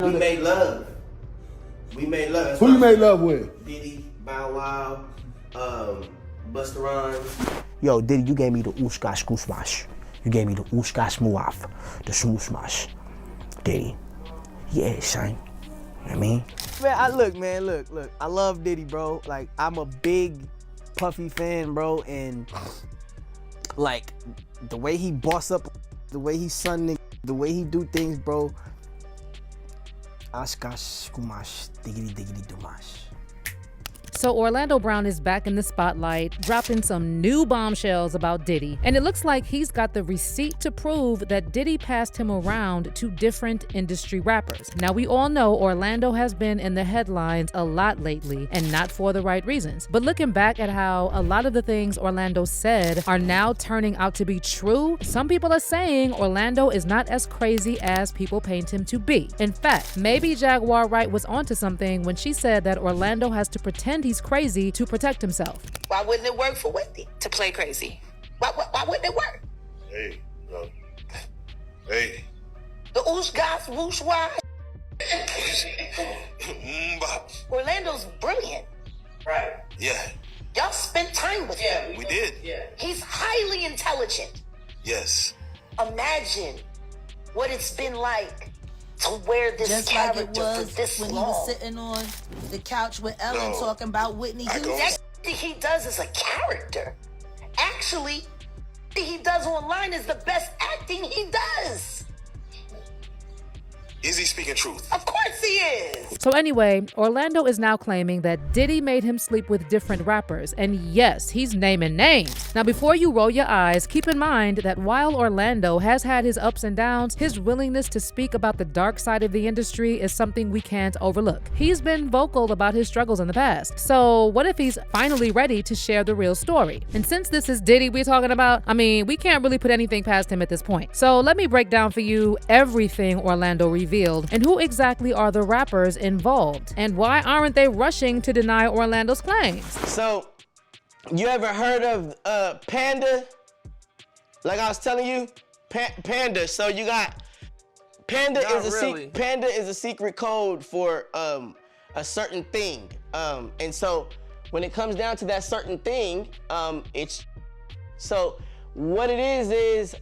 We made love. We made love. That's Who you made love with? Diddy, Bow Wow, Busta Rhymes. Yo, Diddy, you gave me the ooshkash koosmash. You gave me the ooshkash muaf, the smooshmash. Diddy. Yeah, son. You know what I mean? Man, look. I love Diddy, bro. Like, I'm a big Puffy fan, bro, and like the way he boss up, the way he son, the way he do things, bro. Ashkash kumash, diggity dumash. So Orlando Brown is back in the spotlight, dropping some new bombshells about Diddy. And it looks like he's got the receipt to prove that Diddy passed him around to different industry rappers. Now, we all know Orlando has been in the headlines a lot lately, and not for the right reasons. But looking back at how a lot of the things Orlando said are now turning out to be true, some people are saying Orlando is not as crazy as people paint him to be. In fact, maybe Jaguar Wright was onto something when she said that Orlando has to pretend he's crazy to protect himself. Why wouldn't it work for Whitney to play crazy? Why wouldn't it work? Hey, hey. The oosh gosh whoosh why. Orlando's brilliant. Right. Yeah. Y'all spent time with him. We did. Yeah. He's highly intelligent. Yes. Imagine what it's been like to wear this just character like it was for this when long. he was sitting on the couch with Ellen talking about Whitney Houston. That he does is a character. Actually, he does online is the best acting he does. Is he speaking truth? Of course he is. So anyway, Orlando is now claiming that Diddy made him sleep with different rappers. And yes, he's naming names. Now, before you roll your eyes, keep in mind that while Orlando has had his ups and downs, his willingness to speak about the dark side of the industry is something we can't overlook. He's been vocal about his struggles in the past. So what if he's finally ready to share the real story? And since this is Diddy we're talking about, I mean, we can't really put anything past him at this point. So let me break down for you everything Orlando revealed and who exactly are the rappers involved and why aren't they rushing to deny Orlando's claims. So, you ever heard of Panda? Like I was telling you, Panda. So you got Panda Panda is a secret code for a certain thing. And so when it comes down to that certain thing, it's so what it is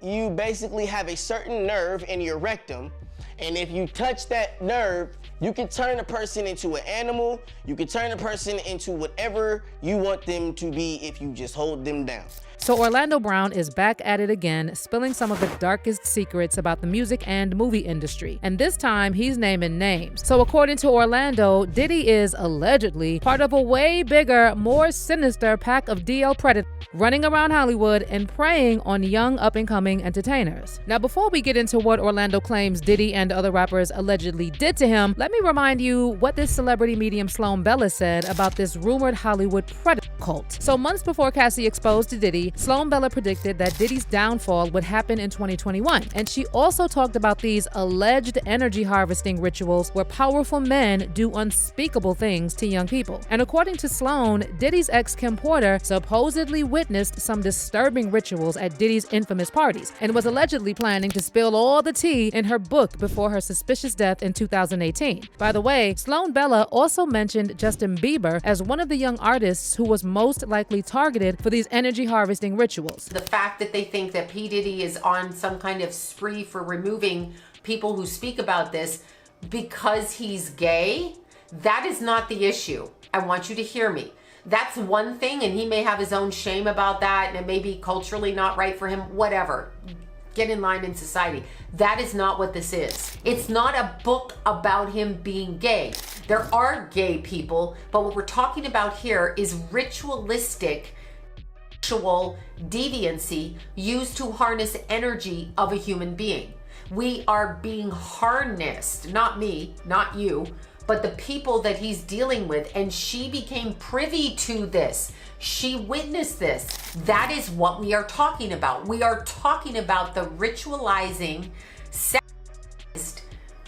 you basically have a certain nerve in your rectum. And if you touch that nerve, you can turn a person into an animal. You can turn a person into whatever you want them to be if you just hold them down. So Orlando Brown is back at it again, spilling some of the darkest secrets about the music and movie industry. And this time, he's naming names. So according to Orlando, Diddy is allegedly part of a way bigger, more sinister pack of DL predators running around Hollywood and preying on young up-and-coming entertainers. Now, before we get into what Orlando claims Diddy and other rappers allegedly did to him, let me remind you what this celebrity medium Sloan Bella said about this rumored Hollywood predator cult. So months before Cassie exposed to Diddy, Sloan Bella predicted that Diddy's downfall would happen in 2021. And she also talked about these alleged energy harvesting rituals where powerful men do unspeakable things to young people. And according to Sloan, Diddy's ex Kim Porter supposedly witnessed some disturbing rituals at Diddy's infamous parties and was allegedly planning to spill all the tea in her book before her suspicious death in 2018. By the way, Sloan Bella also mentioned Justin Bieber as one of the young artists who was most likely targeted for these energy harvesting rituals. The fact that they think that P. Diddy is on some kind of spree for removing people who speak about this because he's gay, that is not the issue. I want you to hear me. That's one thing, and he may have his own shame about that, and it may be culturally not right for him, whatever. Get in line in society. That is not what this is. It's not a book about him being gay. There are gay people, but what we're talking about here is ritualistic sexual deviancy used to harness energy of a human being. We are being harnessed, not me, not you, but the people that he's dealing with, and she became privy to this. She witnessed this. That is what we are talking about. We are talking about the ritualizing, sexist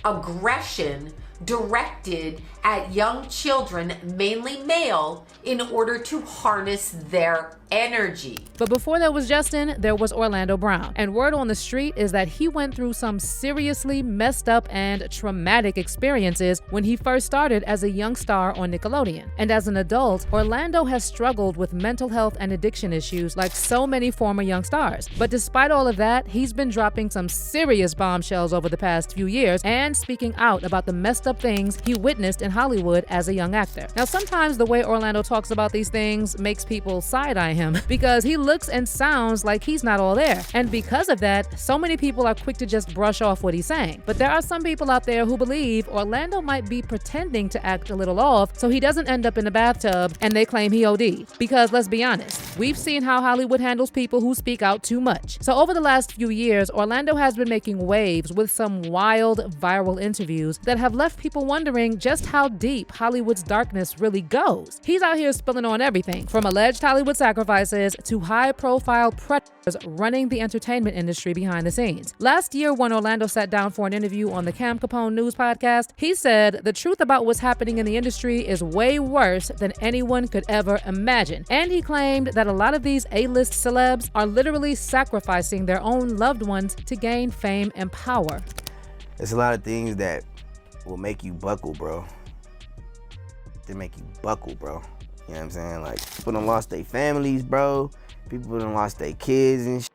aggression directed at young children, mainly male, in order to harness their energy. But before there was Justin, there was Orlando Brown. And word on the street is that he went through some seriously messed up and traumatic experiences when he first started as a young star on Nickelodeon. And as an adult, Orlando has struggled with mental health and addiction issues like so many former young stars. But despite all of that, he's been dropping some serious bombshells over the past few years and speaking out about the messed up things he witnessed in Hollywood as a young actor. Now, sometimes the way Orlando talks about these things makes people side-eye him because he looks and sounds like he's not all there. And because of that, so many people are quick to just brush off what he's saying. But there are some people out there who believe Orlando might be pretending to act a little off so he doesn't end up in the bathtub and they claim he OD'd. Because let's be honest, we've seen how Hollywood handles people who speak out too much. So over the last few years, Orlando has been making waves with some wild viral interviews that have left people wondering just how deep Hollywood's darkness really goes. He's out here spilling on everything from alleged Hollywood sacrifices to high-profile predators running the entertainment industry behind the scenes. Last year, when Orlando sat down for an interview on the Cam Capone News podcast, he said the truth about what's happening in the industry is way worse than anyone could ever imagine. And he claimed that a lot of these A-list celebs are literally sacrificing their own loved ones to gain fame and power. There's a lot of things that will make you buckle, bro. They make you buckle, bro. You know what I'm saying? Like, people done lost their families, bro. People done lost their kids and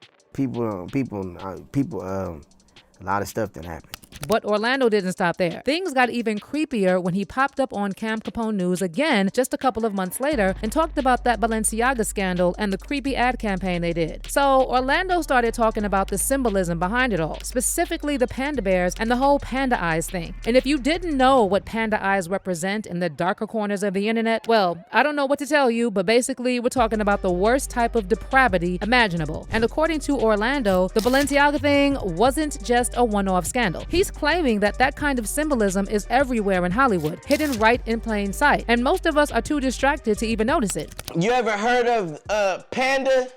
a lot of stuff done happened. But Orlando didn't stop there. Things got even creepier when he popped up on Cam Capone News again just a couple of months later and talked about that Balenciaga scandal and the creepy ad campaign they did. So Orlando started talking about the symbolism behind it all, specifically the panda bears and the whole panda eyes thing. And if you didn't know what panda eyes represent in the darker corners of the internet, well, I don't know what to tell you, but basically we're talking about the worst type of depravity imaginable. And according to Orlando, the Balenciaga thing wasn't just a one-off scandal. He's claiming that that kind of symbolism is everywhere in Hollywood, hidden right in plain sight. And most of us are too distracted to even notice it. You ever heard of panda?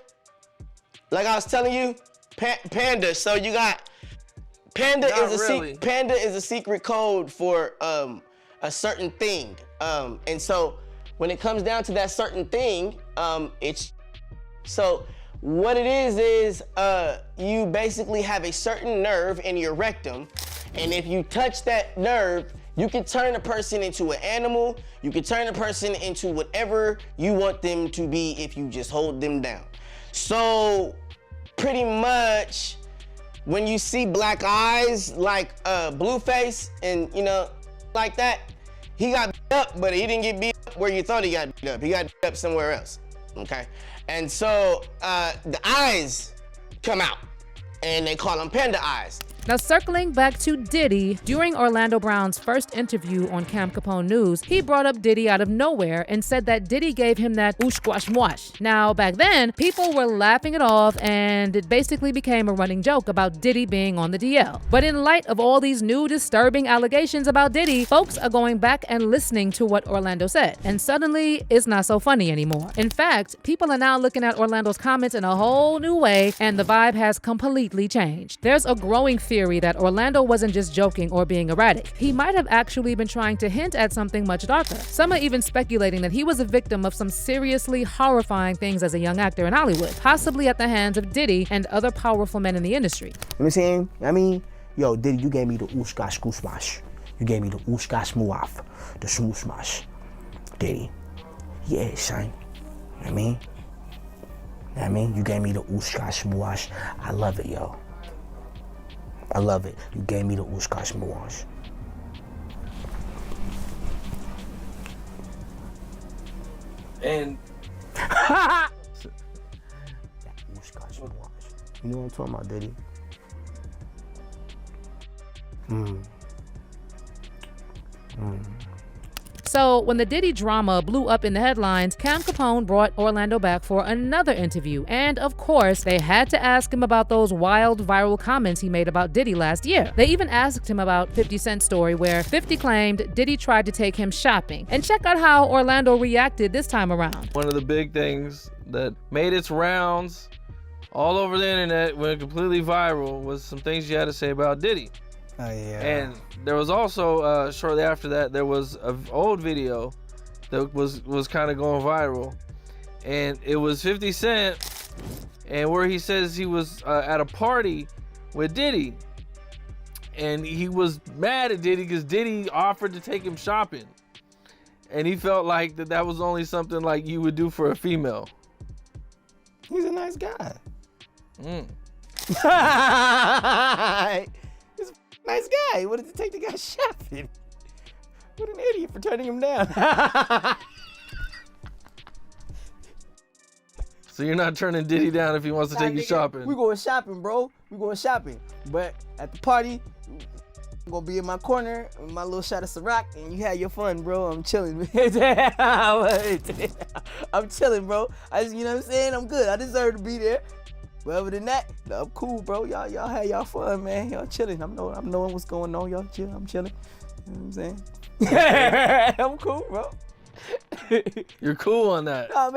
Like I was telling you, panda. So you got panda panda is a secret code for a certain thing. And so when it comes down to that certain thing, it's so what it is you basically have a certain nerve in your rectum. And if you touch that nerve, you can turn a person into an animal. You can turn a person into whatever you want them to be if you just hold them down. So pretty much when you see black eyes like Blueface and like that, he got beat up, but he didn't get beat up where you thought he got beat up. He got beat up somewhere else, okay? And so the eyes come out and they call them panda eyes. Now, circling back to Diddy, during Orlando Brown's first interview on Cam Capone News, he brought up Diddy out of nowhere and said that Diddy gave him that oosh-squash-mwash. Now, back then, people were laughing it off and it basically became a running joke about Diddy being on the DL. But in light of all these new disturbing allegations about Diddy, folks are going back and listening to what Orlando said. And suddenly, it's not so funny anymore. In fact, people are now looking at Orlando's comments in a whole new way and the vibe has completely changed. There's a growing theory that Orlando wasn't just joking or being erratic. He might have actually been trying to hint at something much darker. Some are even speculating that he was a victim of some seriously horrifying things as a young actor in Hollywood, possibly at the hands of Diddy and other powerful men in the industry. You know what I'm saying? I mean, yo, Diddy, you gave me the oosh-gosh goosh-wash. You gave me the oosh-gosh muaf, the smoosh-mash. Diddy. Yeah, son. You know what I mean? You gave me the oosh-gosh muash. I love it, yo. I love it. You gave me the oosh-gosh muash. And that oosh-gosh muash. You know what I'm talking about, Diddy? So when the Diddy drama blew up in the headlines, Cam Capone brought Orlando back for another interview. And of course, they had to ask him about those wild viral comments he made about Diddy last year. They even asked him about 50 Cent's story where 50 claimed Diddy tried to take him shopping. And check out how Orlando reacted this time around. one of the big things that made its rounds all over the internet, went completely viral, was some things you had to say about Diddy. Oh yeah. And there was also shortly after that, there was an old video that was kind of going viral, and it was 50 Cent, and where he says he was at a party with Diddy, and he was mad at Diddy because Diddy offered to take him shopping, and he felt like that was only something like you would do for a female. He's a nice guy. He's a nice guy. What did it take to go shopping? What an idiot for turning him down. So you're not turning Diddy down if he wants to take you shopping? We going shopping, bro. We going shopping. But at the party, I'm gonna be in my corner with my little shot of Ciroc, and you have your fun, bro. I'm chilling. I'm chilling, bro. You know what I'm saying? I'm good. I deserve to be there. But other than that, no, I'm cool, bro. Y'all have y'all fun, man. Y'all chilling. I'm knowing what's going on. Y'all chill. I'm chilling. You know what I'm saying? I'm cool, bro. You're cool on that. Oh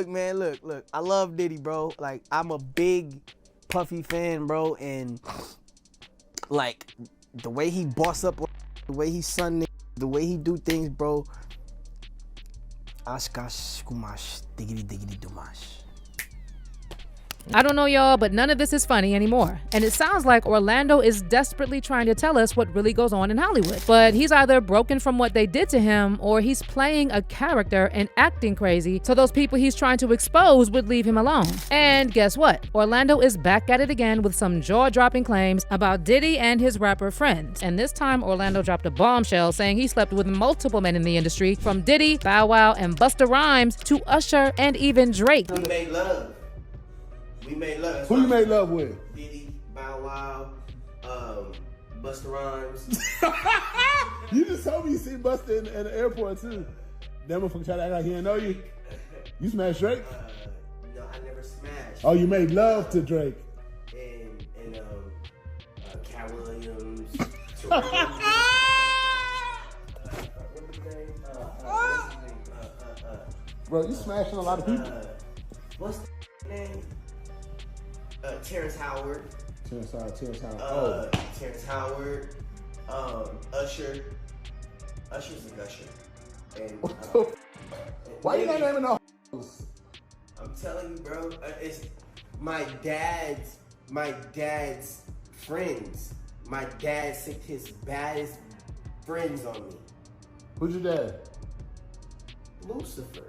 man, look. I love Diddy, bro. Like, I'm a big Puffy fan, bro, and like the way he boss up, the way he son, the way he do things, bro. Ashkash kumash diggity diggity dumash. I don't know y'all, but none of this is funny anymore. And it sounds like Orlando is desperately trying to tell us what really goes on in Hollywood. But he's either broken from what they did to him, or he's playing a character and acting crazy so those people he's trying to expose would leave him alone. And guess what? Orlando is back at it again with some jaw-dropping claims about Diddy and his rapper friends. And this time Orlando dropped a bombshell saying he slept with multiple men in the industry, from Diddy, Bow Wow, and Busta Rhymes to Usher and even Drake. We made love. We made love. Who you made love with? Diddy, Bow Wow, Busta Rhymes. You just told me you seen Busta in the airport too. That motherfucker tried to act like he didn't know you. You smashed Drake? No, I never smashed. Oh, you made love to Drake. And Cat Williams. Bro, you smashing a lot of people. What's the name? Terrence Howard. Terrence Howard. Terrence Howard. Usher. Usher's a gusher. And, why you not naming no hoes? I'm telling you, bro. It's my dad's friends. My dad sent his baddest friends on me. Who's your dad? Lucifer.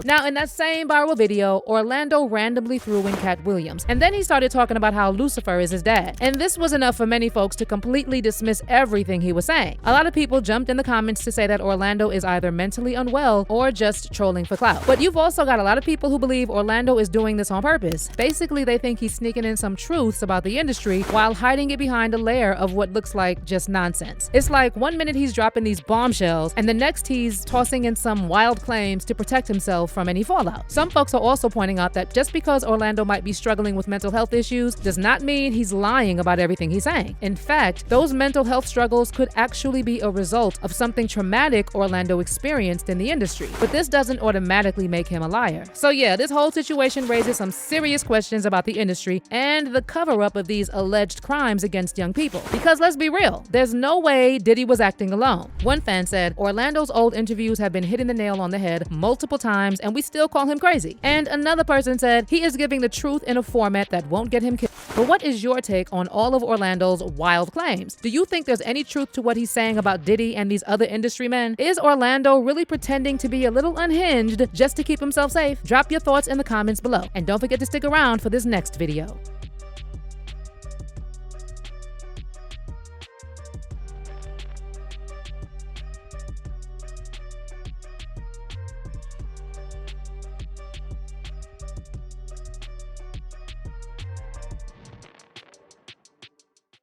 Now, in that same viral video, Orlando randomly threw in Cat Williams, and then he started talking about how Lucifer is his dad. And this was enough for many folks to completely dismiss everything he was saying. A lot of people jumped in the comments to say that Orlando is either mentally unwell or just trolling for clout. But you've also got a lot of people who believe Orlando is doing this on purpose. Basically, they think he's sneaking in some truths about the industry while hiding it behind a layer of what looks like just nonsense. It's like 1 minute he's dropping these bombshells, and the next he's tossing in some wild claims to protect himself from any fallout. Some folks are also pointing out that just because Orlando might be struggling with mental health issues does not mean he's lying about everything he's saying. In fact, those mental health struggles could actually be a result of something traumatic Orlando experienced in the industry. But this doesn't automatically make him a liar. So yeah, this whole situation raises some serious questions about the industry and the cover-up of these alleged crimes against young people. Because let's be real, there's no way Diddy was acting alone. One fan said, Orlando's old interviews have been hitting the nail on the head multiple times and we still call him crazy. And another person said he is giving the truth in a format that won't get him killed. But what is your take on all of Orlando's wild claims? Do you think there's any truth to what he's saying about Diddy and these other industry men? Is Orlando really pretending to be a little unhinged just to keep himself safe? Drop your thoughts in the comments below. And don't forget to stick around for this next video.